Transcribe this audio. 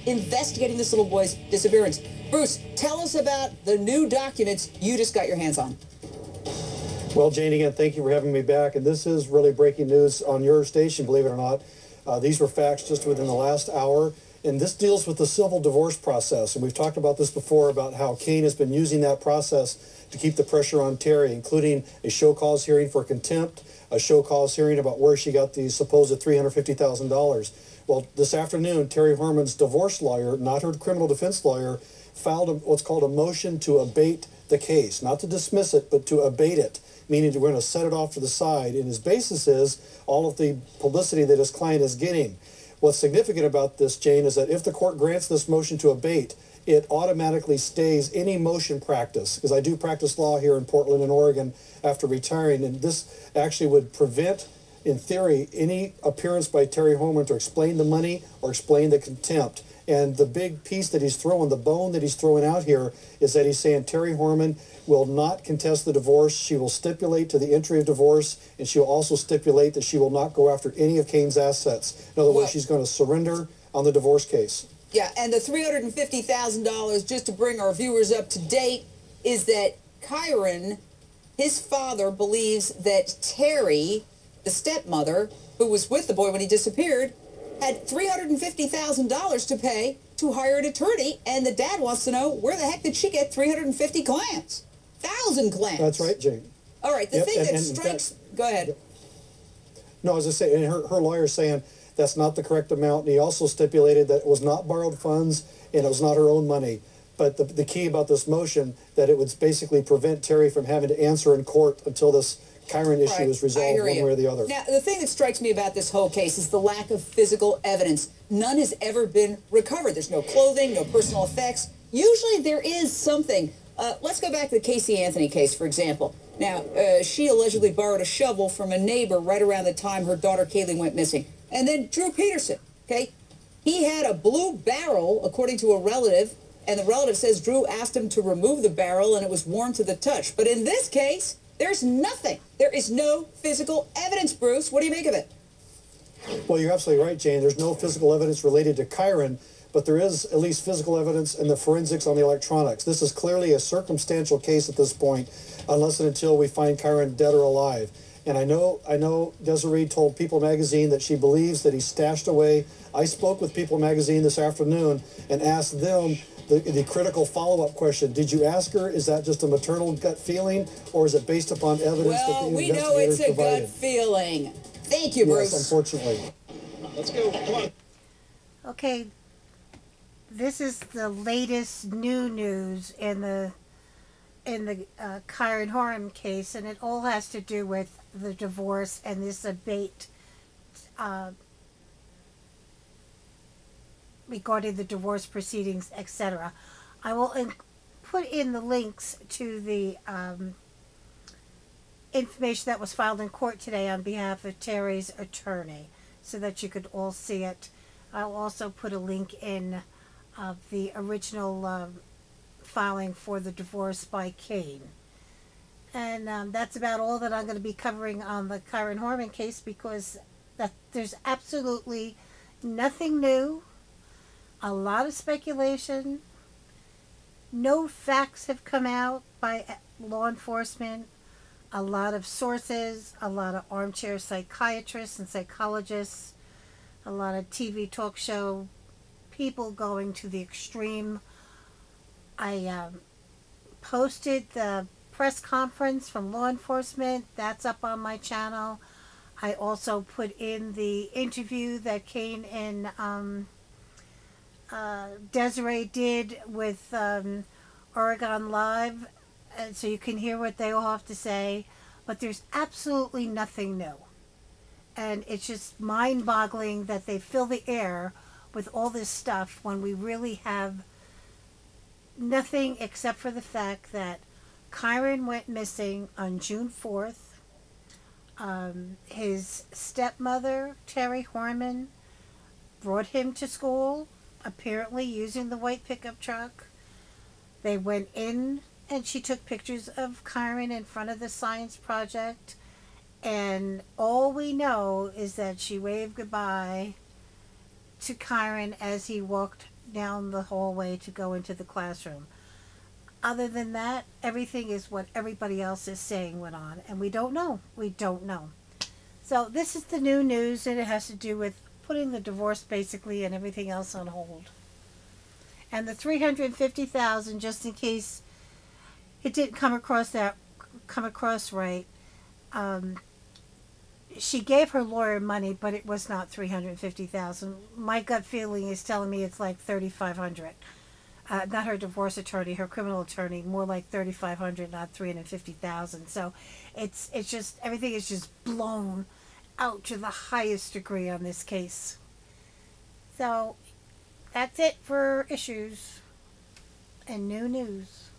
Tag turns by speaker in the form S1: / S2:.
S1: investigating this little boy's disappearance. Bruce, tell us about the new documents you just got your hands on.
S2: Well, Jane, again, thank you for having me back. And this is really breaking news on your station, believe it or not. These were facts just within the last hour. And this deals with the civil divorce process. And we've talked about this before, about how KAINE has been using that process to keep the pressure on Terri, including a show cause hearing for contempt, a show cause hearing about where she got the supposed $350,000. Well, this afternoon, Terri Horman's divorce lawyer, not her criminal defense lawyer, filed what's called a motion to abate the case. Not to dismiss it, but to abate it, meaning we're going to set it off to the side. And his basis is all of the publicity that his client is getting. What's significant about this, Jane, is that if the court grants this motion to abate, it automatically stays any motion practice, because I do practice law here in Portland and Oregon after retiring, and this actually would prevent, in theory, any appearance by Terri Horman to explain the money or explain the contempt. And the big piece that he's throwing, the bone that he's throwing out here, is that he's saying Terri Horman will not contest the divorce. She will stipulate to the entry of divorce, and she will also stipulate that she will not go after any of KAINE's assets. In other words, she's going to surrender on the divorce case.
S1: Yeah, and the $350,000, just to bring our viewers up to date, is that Kyron, his father, believes that Terri, the stepmother, who was with the boy when he disappeared, had $350,000 to pay to hire an attorney, and the dad wants to know, where the heck did she get 350 clams? 1,000 clams.
S2: That's right, Jane.
S1: All right, the thing that strikes... Go ahead.
S2: No, as I say, and her lawyer's saying that's not the correct amount, and he also stipulated that it was not borrowed funds and it was not her own money. But the key about this motion, that it would basically prevent Terri from having to answer in court until this Kyron issue is resolved one way or the other.
S1: Now, the thing that strikes me about this whole case is the lack of physical evidence. None has ever been recovered. There's no clothing, no personal effects. Usually there is something. Let's go back to the Casey Anthony case, for example. Now, she allegedly borrowed a shovel from a neighbor right around the time her daughter Kaylee went missing. And then Drew Peterson, okay? He had a blue barrel, according to a relative, and the relative says Drew asked him to remove the barrel and it was warm to the touch. But in this case, there's nothing. There is no physical evidence, Bruce. What do you make of it?
S2: Well, you're absolutely right, Jane. There's no physical evidence related to Kyron, but there is at least physical evidence in the forensics on the electronics. This is clearly a circumstantial case at this point, unless and until we find Kyron dead or alive. And I know Desiree told People magazine that she believes that he stashed away. I spoke with People magazine this afternoon and asked them the critical follow-up question. Did you ask her, is that just a maternal gut feeling, or is it based upon evidence that the investigators provided?
S1: Well, we know it's a gut feeling. Thank you, Bruce.
S2: Yes, unfortunately.
S3: Let's go. Come on.
S4: Okay, this is the latest new news in the Terri Horman case, and it all has to do with the divorce and this abate regarding the divorce proceedings, etc. I will put in the links to the information that was filed in court today on behalf of Terry's attorney, so that you could all see it. I'll also put a link in of the original filing for the divorce by KAINE. And that's about all that I'm going to be covering on the Terri Horman case, because there's absolutely nothing new, a lot of speculation, no facts have come out by law enforcement, a lot of sources, a lot of armchair psychiatrists and psychologists, a lot of TV talk show people going to the extreme. I posted the press conference from law enforcement. That's up on my channel. I also put in the interview that KAINE and Desiree did with Oregon Live, so you can hear what they all have to say. But there's absolutely nothing new. And it's just mind-boggling that they fill the air with all this stuff when we really have nothing except for the fact that Kyron went missing on June 4th. His stepmother, Terri Horman, brought him to school, apparently using the white pickup truck. They went in and she took pictures of Kyron in front of the science project. And all we know is that she waved goodbye to Kyron as he walked down the hallway to go into the classroom. Other than that, everything is what everybody else is saying went on, and we don't know. We don't know. So this is the new news, and it has to do with putting the divorce basically and everything else on hold. And the $350,000, just in case it didn't come across right. She gave her lawyer money, but it was not $350,000. My gut feeling is telling me it's like $3,500. Not her divorce attorney, her criminal attorney, more like $3,500, not $350,000. So it's just everything is just blown out to the highest degree on this case. So that's it for issues and new news.